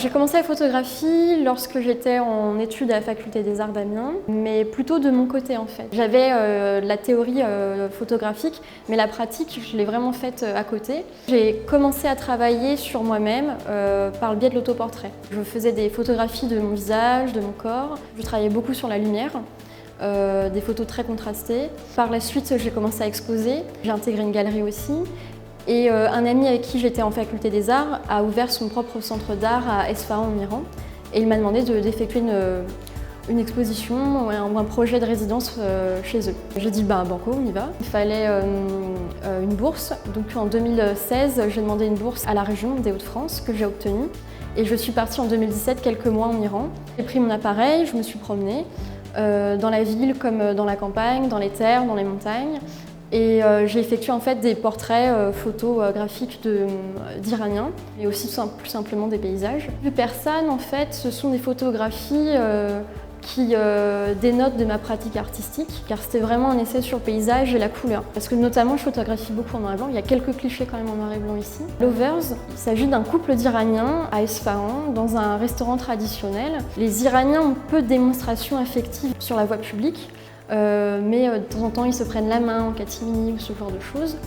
J'ai commencé la photographie lorsque j'étais en études à la faculté des arts d'Amiens, mais plutôt de mon côté en fait. J'avais la théorie photographique, mais la pratique, je l'ai vraiment faite à côté. J'ai commencé à travailler sur moi-même par le biais de l'autoportrait. Je faisais des photographies de mon visage, de mon corps. Je travaillais beaucoup sur la lumière. Des photos très contrastées. Par la suite, j'ai commencé à exposer. J'ai intégré une galerie aussi. Et un ami avec qui j'étais en faculté des arts a ouvert son propre centre d'art à Esfahan en Iran. Et il m'a demandé d'effectuer une exposition ou un projet de résidence chez eux. J'ai dit banco, on y va. Il fallait une bourse. Donc en 2016, j'ai demandé une bourse à la région des Hauts-de-France que j'ai obtenue. Et je suis partie en 2017, quelques mois en Iran. J'ai pris mon appareil, je me suis promenée. Dans la ville comme dans la campagne, dans les terres, dans les montagnes. Et j'ai effectué en fait des portraits photographiques d'Iraniens, mais aussi plus simplement des paysages. Les personnes, en fait, ce sont des photographies qui dénotent de ma pratique artistique, car c'était vraiment un essai sur le paysage et la couleur. Parce que notamment, je photographie beaucoup en noir et blanc. Il y a quelques clichés quand même en noir et blanc ici. Lovers, il s'agit d'un couple d'Iraniens à Esfahan, dans un restaurant traditionnel. Les Iraniens ont peu de démonstrations affectives sur la voie publique, mais de temps en temps, ils se prennent la main en catimini ou ce genre de choses.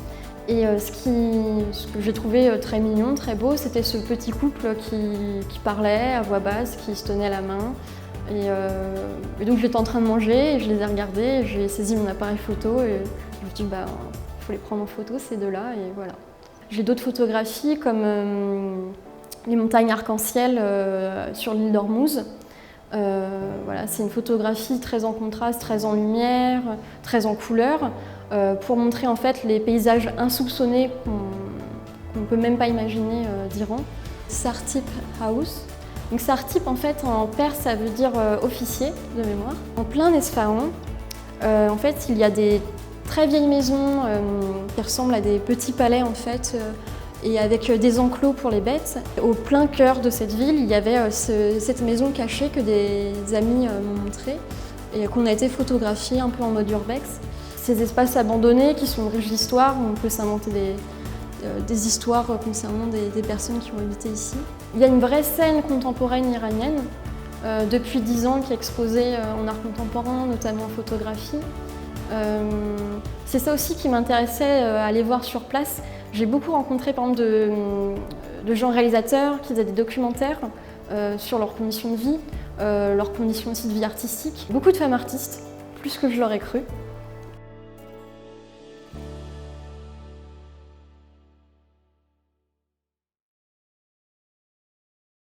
Et ce que j'ai trouvé très mignon, très beau, c'était ce petit couple qui parlait à voix basse, qui se tenait la main. Et donc j'étais en train de manger et je les ai regardés, j'ai saisi mon appareil photo et je me suis dit il faut les prendre en photo ces deux-là et voilà. J'ai d'autres photographies comme les montagnes arc-en-ciel sur l'île d'Ormuz. Voilà, c'est une photographie très en contraste, très en lumière, très en couleur, pour montrer en fait les paysages insoupçonnés qu'on ne peut même pas imaginer d'Iran. Sartip House. Donc Sartip en fait en perse ça veut dire officier de mémoire. En plein Esfahan, en fait il y a des très vieilles maisons qui ressemblent à des petits palais en fait et avec des enclos pour les bêtes. Au plein cœur de cette ville, il y avait cette maison cachée que des amis m'ont montrée et qu'on a été photographier un peu en mode urbex. Ces espaces abandonnés qui sont riches d'histoire, on peut s'inventer des histoires concernant des personnes qui ont habité ici. Il y a une vraie scène contemporaine iranienne depuis 10 ans qui est exposée en art contemporain, notamment en photographie. C'est ça aussi qui m'intéressait à aller voir sur place. J'ai beaucoup rencontré par exemple de gens réalisateurs qui faisaient des documentaires sur leurs conditions de vie, leurs conditions aussi de vie artistique. Beaucoup de femmes artistes, plus que je l'aurais cru.